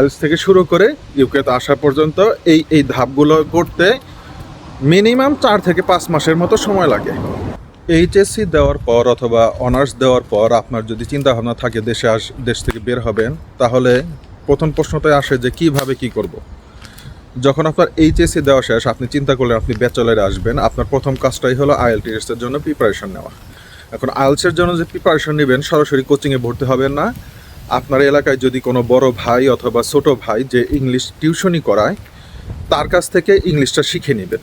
IELTS থেকে শুরু করে ইউকেতে আসা পর্যন্ত এই ধাপগুলো করতে মিনিমাম 4 থেকে 5 মাসের মতো সময় লাগে। এইচএসসি দেওয়ার পর অথবা অনার্স দেওয়ার পর আপনার যদি চিন্তাভাবনা থাকে দেশ থেকে বের হবেন, তাহলে প্রথম প্রশ্নটাই আসে যে কীভাবে কী করব। যখন আপনার এইচএসসি দেওয়া শেষ, আপনি চিন্তা করলেন আপনি ব্যাচেলারে আসবেন, আপনার প্রথম কাজটাই হলো আইএলটিএসের জন্য প্রিপারেশন নেওয়া। এখন আইএলটিএসের জন্য যে প্রিপারেশন নেবেন, সরাসরি কোচিংয়ে ভর্তি হবেন না। আপনার এলাকায় যদি কোনো বড় ভাই অথবা ছোট ভাই যে ইংলিশ টিউশনি করায়, তার কাছ থেকে ইংলিশটা শিখে নেবেন।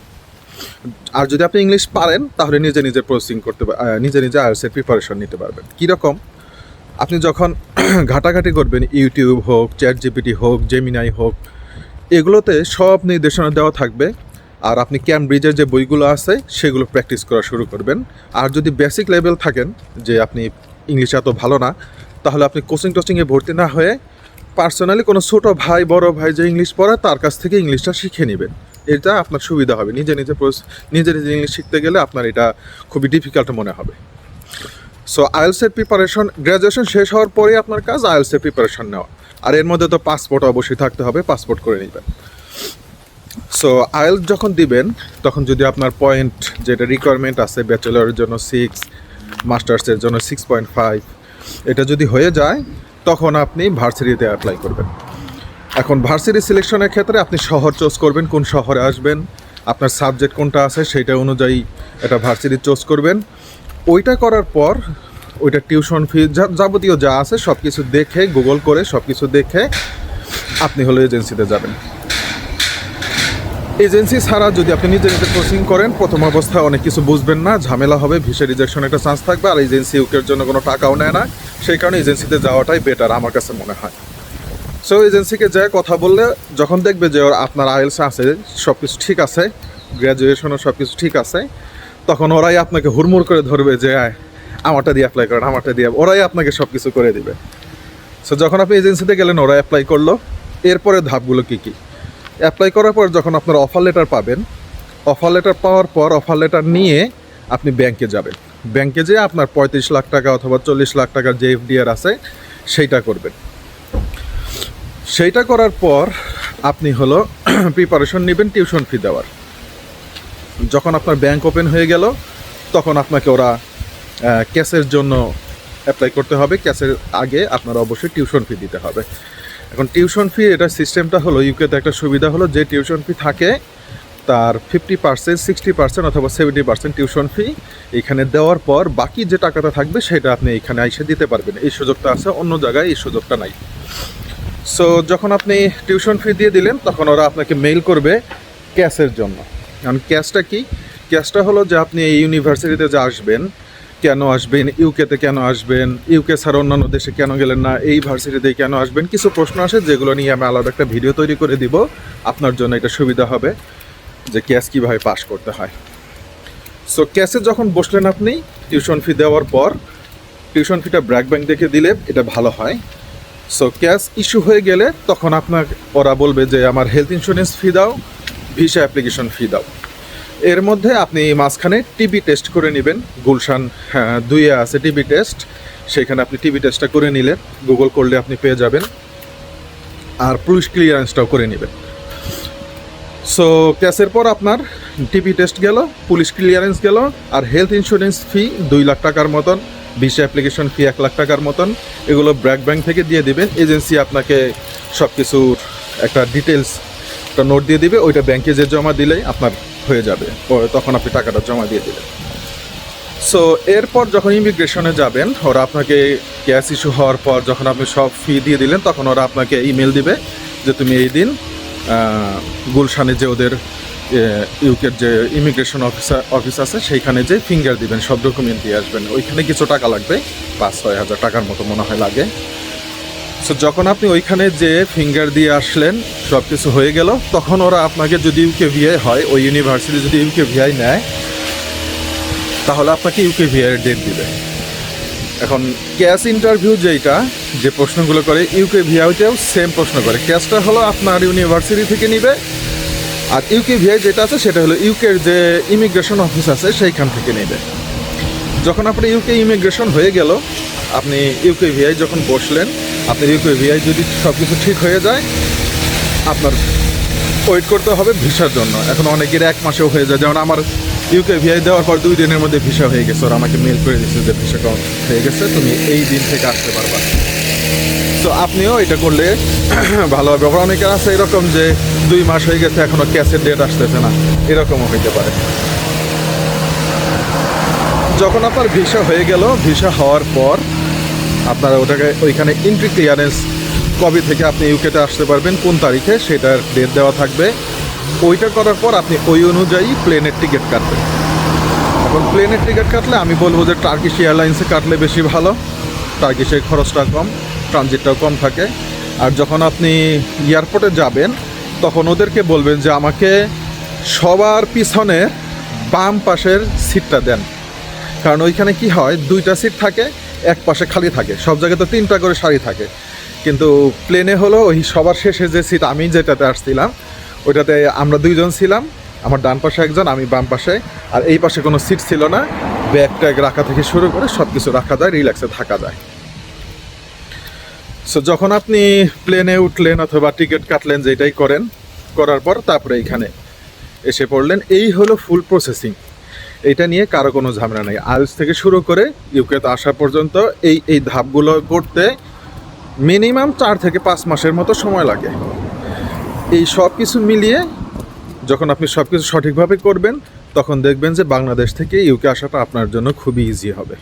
আর যদি আপনি ইংলিশ পারেন, তাহলে নিজে নিজে প্রসেসিং করতে নিজে আইএলটিএসের প্রিপারেশন নিতে পারবেন। কীরকম? আপনি যখন ঘাটাঘাটি করবেন, ইউটিউব হোক, চ্যাটজিপিটি হোক, জেমিনাই হোক, এগুলোতে সব নির্দেশনা দেওয়া থাকবে। আর আপনি ক্যামব্রিজের যে বইগুলো আছে সেগুলো প্র্যাকটিস করা শুরু করবেন। আর যদি বেসিক লেভেল থাকেন যে আপনি ইংলিশ এত ভালো না, তাহলে আপনি কোচিংয়ে ভর্তি না হয়ে পার্সোনালি কোনো ছোটো ভাই বড় ভাই যে ইংলিশ পড়ায় তার কাছ থেকে ইংলিশটা শিখে নেবেন। এটা আপনার সুবিধা হবে। নিজে নিজে ইংলিশ শিখতে গেলে আপনার এটা খুবই ডিফিকাল্ট মনে হবে। সো আইএলটিএসের প্রিপারেশন, গ্র্যাজুয়েশন শেষ হওয়ার পরেই আপনার কাজ আইএলটিএসের প্রিপারেশন নেওয়া। আর এর মধ্যে তো পাসপোর্ট অবশ্যই থাকতে হবে, পাসপোর্ট করে নেবেন। সো আইএলটিএস যখন দিবেন, তখন যদি আপনার পয়েন্ট যেটা রিকোয়ারমেন্ট আছে, ব্যাচেলরের জন্য 6, মাস্টার্সের জন্য 6.5, এটা যদি হয়ে যায়, তখন আপনি ভার্সিটিতে অ্যাপ্লাই করবেন। এখন ভার্সিটি সিলেকশনের ক্ষেত্রে আপনি শহর চুজ করবেন, কোন শহরে আসবেন, আপনার সাবজেক্ট কোনটা আছে সেইটা অনুযায়ী এটা ভার্সিটি চুজ করবেন। ওইটা করার পর ওইটা টিউশন ফি যাবতীয় যা আছে সব কিছু দেখে, গুগল করে সব কিছু দেখে আপনি হলো এজেন্সিতে যাবেন। এজেন্সি ছাড়া যদি আপনি নিজে কোচিং করেন, প্রথম অবস্থায় অনেক কিছু বুঝবেন না, ঝামেলা হবে, ভিসা রিজেকশন একটা চান্স থাকবে। আর এজেন্সি ইউকের জন্য কোনো টাকাও নেয় না, সেই কারণে এজেন্সিতে যাওয়াটাই বেটার আমার কাছে মনে হয়। সো এজেন্সিকে যায় কথা বললে, যখন দেখবে যে আপনার আইএলটিএস আছে, সব কিছু ঠিক আছে, গ্র্যাজুয়েশনও সব কিছু ঠিক আছে, তখন ওরাই আপনাকে হুড়মুড় করে ধরবে যে আমারটা দিয়ে অ্যাপ্লাই করেন, আমারটা দিয়ে, ওরাই আপনাকে সব কিছু করে দিবে। সো যখন আপনি এজেন্সিতে গেলেন, ওরা অ্যাপ্লাই করলো, এরপরে ধাপগুলো কী কী? অ্যাপ্লাই করার পর যখন আপনার অফার লেটার পাবেন, অফার লেটার পাওয়ার পর অফার লেটার নিয়ে আপনি ব্যাংকে যাবেন। ব্যাংকে যেয়ে আপনার 35 লাখ টাকা অথবা 40 লাখ টাকার যে এফডিআর আছে সেইটা করবেন। সেইটা করার পর আপনি হলো প্রিপারেশন নেবেন টিউশন ফি দেওয়ার। যখন আপনার ব্যাংক ওপেন হয়ে গেল, তখন আপনাকে ওরা ক্যাশের জন্য অ্যাপ্লাই করতে হবে। ক্যাশের আগে আপনার অবশ্যই টিউশন ফি দিতে হবে। এখন টিউশন ফি, এটা সিস্টেমটা হলো ইউকেতে একটা সুবিধা হলো, যে টিউশন ফি থাকে তার 50%, 60% অথবা 70% টিউশন ফি এখানে দেওয়ার পর বাকি যে টাকাটা থাকবে সেটা আপনি এখানে এসে দিতে পারবেন। এই সুযোগটা আছে, অন্য জায়গায় এই সুযোগটা নাই। সো যখন আপনি টিউশন ফি দিয়ে দিলেন, তখন ওরা আপনাকে মেইল করবে ক্যাশের জন্য। কারণ ক্যাশটা কি? ক্যাশটা হলো যে আপনি এই ইউনিভার্সিটিতে যে আসবেন, কেন আসবেন, ইউকেতে কেন আসবেন, ইউকে ছাড়া অন্যান্য দেশে কেন গেলেন না, এই ভার্সিটিতে কেন আসবেন, কিছু প্রশ্ন আসে যেগুলো নিয়ে আমি আলাদা একটা ভিডিও তৈরি করে দিব। আপনার জন্য এটা সুবিধা হবে যে ক্যাশ কীভাবে পাস করতে হয়। সো ক্যাশে যখন বসলেন আপনি, টিউশন ফি দেওয়ার পর টিউশন ফিটা ব্র্যাক ব্যাংক দেখে দিলে এটা ভালো হয়। সো ক্যাশ ইস্যু হয়ে গেলে তখন আপনার ওরা বলবে যে আমার হেলথ ইন্স্যুরেন্স ফি দাও, ভিসা অ্যাপ্লিকেশন ফি দাও। এর মধ্যে আপনি মাঝখানে টিবি টেস্ট করে নেবেন। গুলশান 2-এ আছে টিবি টেস্ট, সেখানে আপনি টিবি টেস্টটা করে নিলে গুগল করলে আপনি পেয়ে যাবেন। আর পুলিশ ক্লিয়ারেন্সটাও করে নেবেন। সো ক্যাশের পর আপনার টিবি টেস্ট গেল, পুলিশ ক্লিয়ারেন্স গেল, আর হেলথ ইন্স্যুরেন্স ফি 2 লাখ টাকার মতন, ভিসা অ্যাপ্লিকেশন ফি 1 লাখ টাকার মতন, এগুলো ব্র্যাক ব্যাংক থেকে দিয়ে দিবেন। এজেন্সি আপনাকে সব কিছুর একটা ডিটেলস একটা নোট দিয়ে দিবে, ওইটা ব্যাংকে যে জমা দিলেই আপনার হয়ে যাবে, তখন আপনি টাকাটা জমা দিয়ে দেবেন। সো এরপর যখন ইমিগ্রেশনে যাবেন, ওরা আপনাকে ক্যাশ ইস্যু হওয়ার পর যখন আপনি সব ফি দিয়ে দিলেন, তখন ওরা আপনাকে ইমেল দিবে যে তুমি এই দিন গুলশানে যে ওদের ইউকের যে ইমিগ্রেশন অফিস আছে সেইখানে যে ফিঙ্গার দিবেন, সব ডকুমেন্ট দিয়ে আসবেন। ওইখানে কিছু টাকা লাগবে, 5-6 হাজার টাকার মতো মনে হয় লাগে। সো যখন আপনি ওইখানে যে ফিঙ্গার দিয়ে আসলেন, সব কিছু হয়ে গেল, তখন ওরা আপনাকে, যদি ইউকে ভিআই হয়, ওই ইউনিভার্সিটি যদি ইউকে ভিআই নেয়, তাহলে আপনাকে ইউকে ভিআইয়ের ডেট দিবে। এখন ক্যাশ ইন্টারভিউ যেটা, যে প্রশ্নগুলো করে, ইউকে ভিআইতেও সেম প্রশ্ন করে। ক্যাশটা হলো আপনার ইউনিভার্সিটি থেকে নিবে, আর ইউকে ভিআই যেটা আছে সেটা হলো ইউকের যে ইমিগ্রেশন অফিস আছে সেইখান থেকে নেবে। যখন আপনার ইউকে ইমিগ্রেশন হয়ে গেল, আপনি ইউকে ভিআই যখন বসলেন, আপনার ইউকে ভিআই যদি সব কিছু ঠিক হয়ে যায়, আপনার ওয়েট করতে হবে ভিসার জন্য। এখন অনেকের 1 মাসেও হয়ে যায়, যেমন আমার ইউকে ভিআই দেওয়ার পর 2 দিনের মধ্যে ভিসা হয়ে গেছে, ওরা আমাকে মেল করে দিচ্ছে যে ভিসা হয়ে গেছে, তুমি এই দিন থেকে আসতে পারবা। তো আপনিও এটা করলে ভালো হবে। আবার অনেকের আছে এরকম যে 2 মাস হয়ে গেছে এখনও ক্যাশের ডেট আসতেছে না, এরকমও হইতে পারে। যখন আপনার ভিসা হয়ে গেল, ভিসা হওয়ার পর আপনারা ওইখানে এন্ট্রি ক্লিয়ারেন্স কবে থেকে আপনি ইউকেতে আসতে পারবেন, কোন তারিখে, সেটার ডেট দেওয়া থাকবে। ওইটা করার পর আপনি ওই অনুযায়ী প্লেনের টিকিট কাটবেন। এখন প্লেনের টিকিট কাটলে আমি বলবো যে টার্কিশ এয়ারলাইন্সে কাটলে বেশি ভালো। টার্কিশের খরচটা কম, ট্রানজিটটাও কম থাকে। আর যখন আপনি এয়ারপোর্টে যাবেন তখন ওদেরকে বলবেন যে আমাকে সবার পিছনে বাম পাশের সিটটা দেন, কারণ ওইখানে কি হয় 2টা সিট থাকে, এক পাশে খালি থাকে। সব জায়গায় তো 3টা করে সারি থাকে, কিন্তু প্লেনে হলো ওই সবার শেষে যে সিট, আমি যেটাতে আসছিলাম ওইটাতে আমরা 2 জন ছিলাম, আমার ডান পাশে একজন, আমি বাম পাশে। আর এই পাশে কোনো সিট ছিল না, ব্যাগ ট্যাগ রাখা থেকে শুরু করে সব কিছু রাখা যায়, রিল্যাক্সে থাকা যায়। সো যখন আপনি প্লেনে উঠলেন অথবা টিকিট কাটলেন, যেটাই করেন, করার পর তারপরে এইখানে এসে পড়লেন। এই হলো ফুল প্রসেসিং। এইটা নিয়ে কারো কোনো ঝামেলা নেই। আইএলটিএস থেকে শুরু করে ইউকেতে আসা পর্যন্ত এই ধাপগুলো করতে মিনিমাম 4 থেকে 5 মাসের মতো সময় লাগে। এই সব কিছু মিলিয়ে যখন আপনি সব কিছু সঠিকভাবে করবেন, তখন দেখবেন যে বাংলাদেশ থেকে ইউকে আসাটা আপনার জন্য খুবই ইজি হবে।